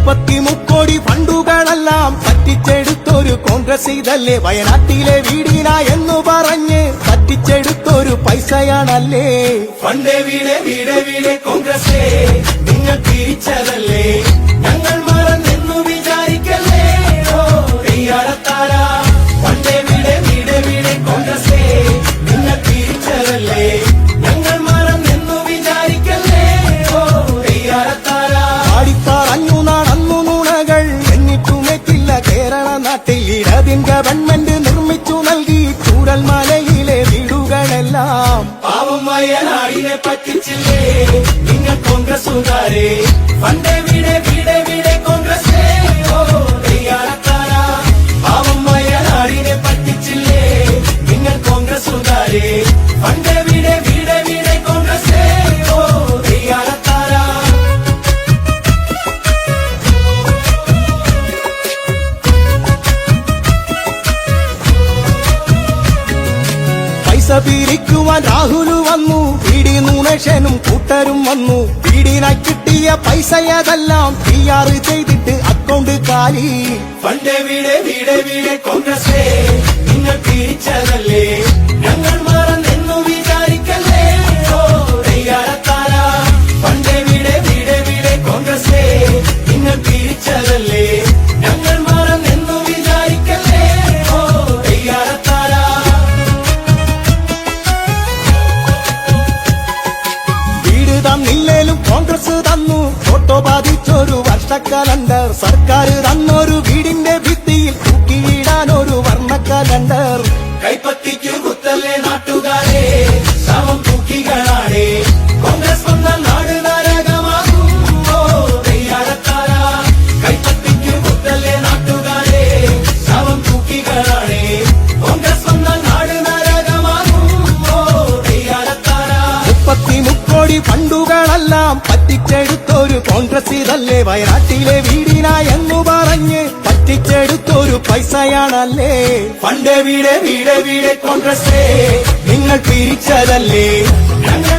മുക്കോടി ഫണ്ടുകളെല്ലാം പറ്റിച്ചെടുത്തൊരു കോൺഗ്രസ് ഇതല്ലേ? വയനാട്ടിലെ വീടിന എന്ന് പറഞ്ഞ് പറ്റിച്ചെടുത്തൊരു പൈസയാണല്ലേ? ഫണ്ടേ വീട് വീട് വീട് കോൺഗ്രസ് നിങ്ങൾ തിരിച്ചതല്ലേ? ഞങ്ങൾ മറന്നെന്നു വിചാരിക്കല്ലേ? ഓ തെയ്യാറത്താര ഫണ്ടേ വീട് വീട് വീട് കോൺഗ്രസ് നിങ്ങൾ തിരിച്ചതല്ലേ? ഞങ്ങൾ മറന്നെന്നു വിചാരിക്കല്ലേ? ഓ തെയ്യാറത്താര ആടിപ്പറഞ്ഞു നടന്നു നുണകൾ എന്നിട്ടുമെത്തില്ല കേരള നാട്ടിൽ ഇടതിൻ ഗവൺമെന്റ് നിർമ്മിച്ചു നൽകി ചൂരൽമലയിലെ വീടുകളെല്ലാം. പാവം വയനാടിനെ പറ്റിച്ചില്ലേ നിങ്ങൾ കോൺഗ്രസുകാരെ? ഫണ്ടേ വീട് വീട് വീട് കോൺഗ്രസ് ഓ തെയ്യാറത്താര പാവം വയനാടിനെ പറ്റിച്ചില്ലേ നിങ്ങൾ കോൺഗ്രസുകാരെ? ഫണ്ടേ വീട് വീട് വീട് കോൺഗ്രസ് ഓ തെയ്യാറത്താര പൈസ പിരിക്കുവാൻ രാഹുല് വന്നു, പിടി നുണേഷനും കൂട്ടരും വന്നു. വീടിനായി കിട്ടിയ പൈസയതെല്ലാം PR ചെയ്തിട്ട് അക്കൗണ്ട് കാലി. ഫണ്ടേ വീട് വീട് വീട് കോൺഗ്രസ് നിങ്ങൾ തിരിച്ചതല്ലേ? ഞങ്ങൾ മറന്നെന്നു വിചാരിക്കല്ലേ? ഓ തെയ്യാറത്താര ഫണ്ടേ വീട് വീട് വീട് കോൺഗ്രസ് നിങ്ങൾ തിരിച്ചതല്ലേ? ഞങ്ങൾ മറന്നെന്നു വിചാരിക്കല്ലേ? ഓ തെയ്യാറത്താര വീട് തന്നില്ലേലും കോൺഗ്രസ് തന്നു ഫോട്ടോ ബാധിച്ചൊരു വർഷ കലണ്ടർ. സർക്കാർ തന്നൊരു വീടിന്റെ ഭിത്തിയിൽ തൂക്കിയിടാൻ ഒരു വർണ്ണ കലണ്ടർ. കൈപ്പത്തിക്കു കുത്തല്ലേ നാട്ടുകാരെ? ശവം തൂക്കികളാണേ കോൺഗ്രസ് വന്ന നാട് നരകമാകും. ഓ തെയ്യാറത്താര കൈപ്പത്തിക്കു കുത്തല്ലേ നാട്ടുകാരെ? ശവം തൂക്കികളാണേ കോൺഗ്രസ് വന്ന നാട് നരകമാകും. ഓ തെയ്യാറത്താര മുക്കോടി ഫണ്ടുകളെല്ലാം പറ്റിച്ചെടുത്തൊരു കോൺഗ്രസ് ഇതല്ലേ? വയനാട്ടിലെ വീടിന എന്ന് പറഞ്ഞ് പറ്റിച്ചെടുത്തൊരു പൈസയാണല്ലേ? ഫണ്ടേ വീട് വീട് വീട് കോൺഗ്രസ് നിങ്ങൾ തിരിച്ചതല്ലേ? ഞങ്ങൾ